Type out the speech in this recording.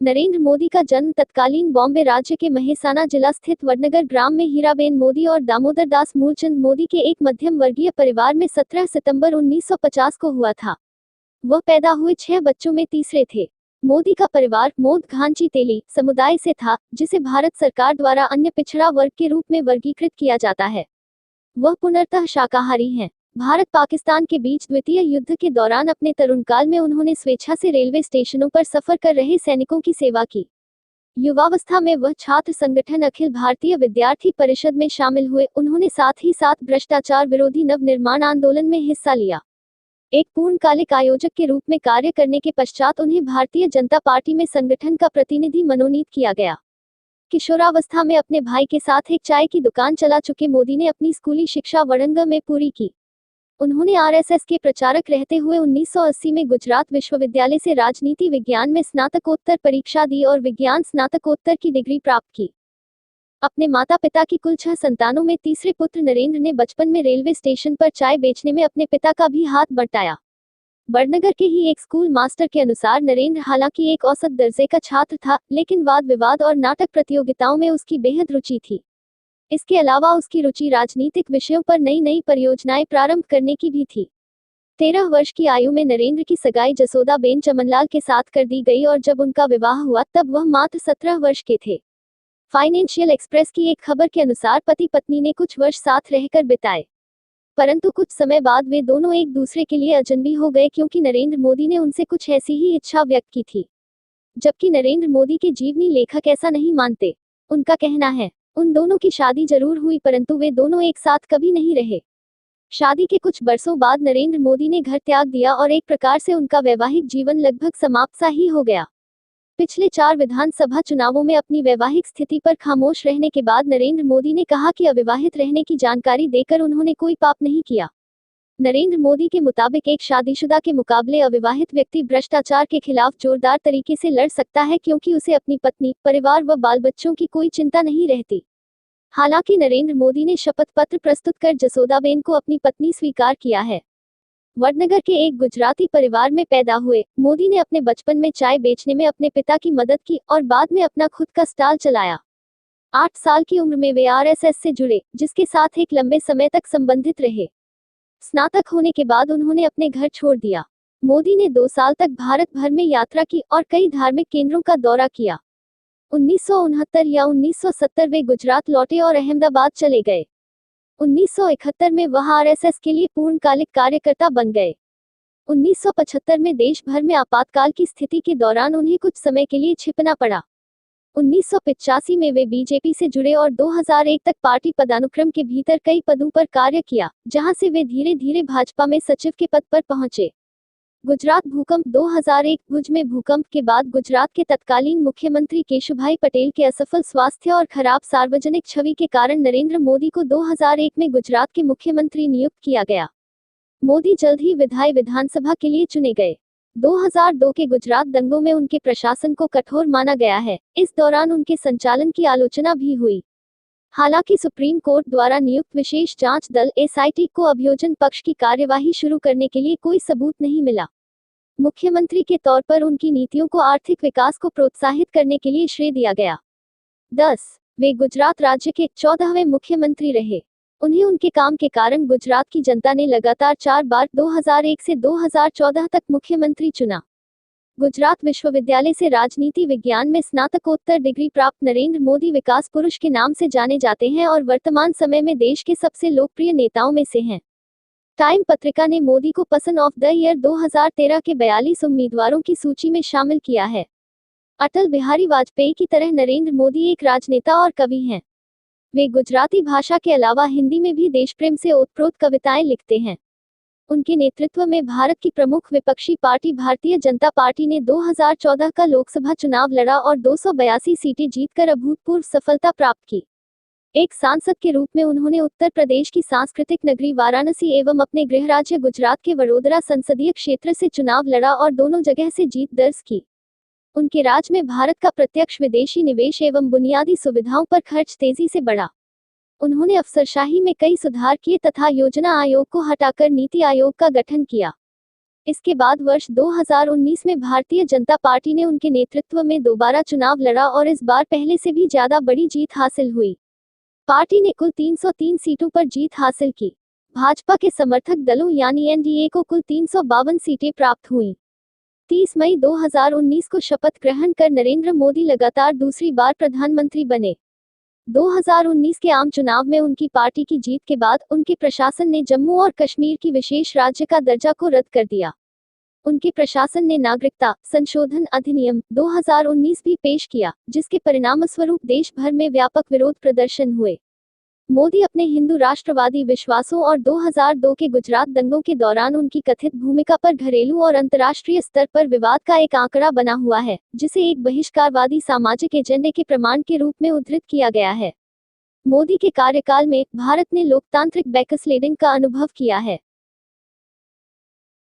नरेंद्र मोदी का जन्म तत्कालीन बॉम्बे राज्य के मेहसाना जिला स्थित वडनगर ग्राम में हीराबेन मोदी और दामोदर दास मूलचंद मोदी के एक मध्यम वर्गीय परिवार में 17 सितंबर 1950 को हुआ था। वह पैदा हुए 6 बच्चों में तीसरे थे। मोदी का परिवार मोद घांची तेली समुदाय से था, जिसे भारत सरकार द्वारा अन्य पिछड़ा वर्ग के रूप में वर्गीकृत किया जाता है। वह पूर्णतः शाकाहारी हैं। भारत पाकिस्तान के बीच द्वितीय युद्ध के दौरान अपने तरुण काल में उन्होंने स्वेच्छा से रेलवे स्टेशनों पर सफर कर रहे सैनिकों की सेवा की। युवावस्था में वह छात्र संगठन अखिल भारतीय विद्यार्थी परिषद में शामिल हुए। उन्होंने साथ ही साथ भ्रष्टाचार विरोधी नवनिर्माण आंदोलन में हिस्सा लिया। एक पूर्णकालिक आयोजक के रूप में कार्य करने के पश्चात उन्हें भारतीय जनता पार्टी में संगठन का प्रतिनिधि मनोनीत किया गया। किशोरावस्था में अपने भाई के साथ एक चाय की दुकान चला चुके मोदी ने अपनी स्कूली शिक्षा वडनगर में पूरी की। उन्होंने आरएसएस के प्रचारक रहते हुए 1980 में गुजरात विश्वविद्यालय से राजनीति विज्ञान में स्नातकोत्तर परीक्षा दी और विज्ञान स्नातकोत्तर की डिग्री प्राप्त की। अपने माता पिता की कुल 6 संतानों में तीसरे पुत्र नरेंद्र ने बचपन में रेलवे स्टेशन पर चाय बेचने में अपने पिता का भी हाथ बंटाया। वडनगर के ही एक स्कूल मास्टर के अनुसार नरेंद्र हालांकि एक औसत दर्जे का छात्र था, लेकिन वाद विवाद और नाटक प्रतियोगिताओं में उसकी बेहद रुचि थी। इसके अलावा उसकी रुचि राजनीतिक विषयों पर नई नई परियोजनाएं प्रारंभ करने की भी थी। 13 वर्ष की आयु में नरेंद्र की सगाई जसोदाबेन चमनलाल के साथ कर दी गई और जब उनका विवाह हुआ तब वह मात्र 17 वर्ष के थे। फाइनेंशियल एक्सप्रेस की एक खबर के अनुसार पति पत्नी ने कुछ वर्ष साथ रहकर बिताए, परंतु कुछ समय बाद वे दोनों एक दूसरे के लिए अजनबी हो गए क्योंकि नरेंद्र मोदी ने उनसे कुछ ऐसी ही इच्छा व्यक्त की थी, जबकि नरेंद्र मोदी के जीवनी लेखक ऐसा नहीं मानते। उनका कहना है, उन दोनों की शादी जरूर हुई परंतु वे दोनों एक साथ कभी नहीं रहे। शादी के कुछ बरसों बाद नरेंद्र मोदी ने घर त्याग दिया और एक प्रकार से उनका वैवाहिक जीवन लगभग समाप्त सा ही हो गया। पिछले 4 विधानसभा चुनावों में अपनी वैवाहिक स्थिति पर खामोश रहने के बाद नरेंद्र मोदी ने कहा कि अविवाहित रहने की जानकारी देकर उन्होंने कोई पाप नहीं किया। नरेंद्र मोदी के मुताबिक एक शादीशुदा के मुकाबले अविवाहित व्यक्ति भ्रष्टाचार के खिलाफ जोरदार तरीके से लड़ सकता है क्योंकि उसे अपनी पत्नी, परिवार व बाल बच्चों की कोई चिंता नहीं रहती। हालांकि नरेंद्र मोदी ने शपथ पत्र प्रस्तुत कर जसोदाबेन को अपनी पत्नी स्वीकार किया है। वडनगर के एक गुजराती परिवार में पैदा हुए, मोदी ने अपने बचपन में चाय बेचने में अपने पिता की मदद की और बाद में अपना खुद का स्टॉल चलाया। 8 साल की उम्र में वे आरएसएस से जुड़े, जिसके साथ एक लंबे समय तक संबंधित रहे। स्नातक होने के बाद उन्होंने अपने घर छोड़ दिया। मोदी ने 2 साल तक भारत भर में यात्रा की और कई धार्मिक केंद्रों का दौरा किया। 1969 या 1970 वे गुजरात लौटे और अहमदाबाद चले गए। 1971 में वह आरएसएस के लिए पूर्णकालिक कार्यकर्ता बन गए। 1975 में देश भर में आपातकाल की स्थिति के दौरान उन्हें कुछ समय के लिए छिपना पड़ा। 1985 में वे बीजेपी से जुड़े और 2001 तक पार्टी पदानुक्रम के भीतर कई पदों पर कार्य किया, जहां से वे धीरे धीरे भाजपा में सचिव के पद पर पहुंचे। गुजरात भूकंप 2001 भुज में भूकंप के बाद गुजरात के तत्कालीन मुख्यमंत्री केशुभाई पटेल के असफल स्वास्थ्य और खराब सार्वजनिक छवि के कारण नरेंद्र मोदी को 2001 में गुजरात के मुख्यमंत्री नियुक्त किया गया। मोदी जल्द ही विधानसभा के लिए चुने गए। 2002 के गुजरात दंगों में उनके प्रशासन को कठोर माना गया है। इस दौरान उनके संचालन की आलोचना भी हुई। हालांकि सुप्रीम कोर्ट द्वारा नियुक्त विशेष जांच दल एसआईटी को अभियोजन पक्ष की कार्यवाही शुरू करने के लिए कोई सबूत नहीं मिला। मुख्यमंत्री के तौर पर उनकी नीतियों को आर्थिक विकास को प्रोत्साहित करने के लिए श्रेय दिया गया। 10. वे गुजरात राज्य के 14वें मुख्यमंत्री रहे। उन्हें उनके काम के कारण गुजरात की जनता ने लगातार 4 बार 2001 से 2014 तक मुख्यमंत्री चुना। गुजरात विश्वविद्यालय से राजनीति विज्ञान में स्नातकोत्तर डिग्री प्राप्त नरेंद्र मोदी विकास पुरुष के नाम से जाने जाते हैं और वर्तमान समय में देश के सबसे लोकप्रिय नेताओं में से हैं। टाइम पत्रिका ने मोदी को पर्सन ऑफ द ईयर 2013 के 42 उम्मीदवारों की सूची में शामिल किया है। अटल बिहारी वाजपेयी की तरह नरेंद्र मोदी एक राजनेता और कवि हैं। वे गुजराती भाषा के अलावा हिंदी में भी देशप्रेम से ओतप्रोत कविताएं लिखते हैं। उनके नेतृत्व में भारत की प्रमुख विपक्षी पार्टी भारतीय जनता पार्टी ने 2014 का लोकसभा चुनाव लड़ा और 282 सीटें जीतकर अभूतपूर्व सफलता प्राप्त की। एक सांसद के रूप में उन्होंने उत्तर प्रदेश की सांस्कृतिक नगरी वाराणसी एवं अपने गृह राज्य गुजरात के वडोदरा संसदीय क्षेत्र से चुनाव लड़ा और दोनों जगह से जीत दर्ज की। उनके राज में भारत का प्रत्यक्ष विदेशी निवेश एवं बुनियादी सुविधाओं पर खर्च तेजी से बढ़ा। उन्होंने अफसरशाही में कई सुधार किए तथा योजना आयोग को हटाकर नीति आयोग का गठन किया। इसके बाद वर्ष 2019 में भारतीय जनता पार्टी ने उनके नेतृत्व में दोबारा चुनाव लड़ा और इस बार पहले से भी ज्यादा बड़ी जीत हासिल हुई। पार्टी ने कुल 303 सीटों पर जीत हासिल की। भाजपा के समर्थक दलों यानी एनडीए को कुल 352 सीटें प्राप्त हुईं। 30 मई 2019 को शपथ ग्रहण कर नरेंद्र मोदी लगातार दूसरी बार प्रधानमंत्री बने। 2019 के आम चुनाव में उनकी पार्टी की जीत के बाद उनके प्रशासन ने जम्मू और कश्मीर की विशेष राज्य का दर्जा को रद्द कर दिया। उनके प्रशासन ने नागरिकता संशोधन अधिनियम 2019 भी पेश किया, जिसके परिणामस्वरूप देश भर में व्यापक विरोध प्रदर्शन हुए। मोदी अपने हिंदू राष्ट्रवादी विश्वासों और 2002 के गुजरात दंगों के दौरान उनकी कथित भूमिका पर घरेलू और अंतर्राष्ट्रीय स्तर पर विवाद का एक आंकड़ा बना हुआ है, जिसे एक बहिष्कारवादी सामाजिक एजेंडे के प्रमाण के रूप में उद्धृत किया गया है। मोदी के कार्यकाल में भारत ने लोकतांत्रिक बैकस्लेडिंग का अनुभव किया है।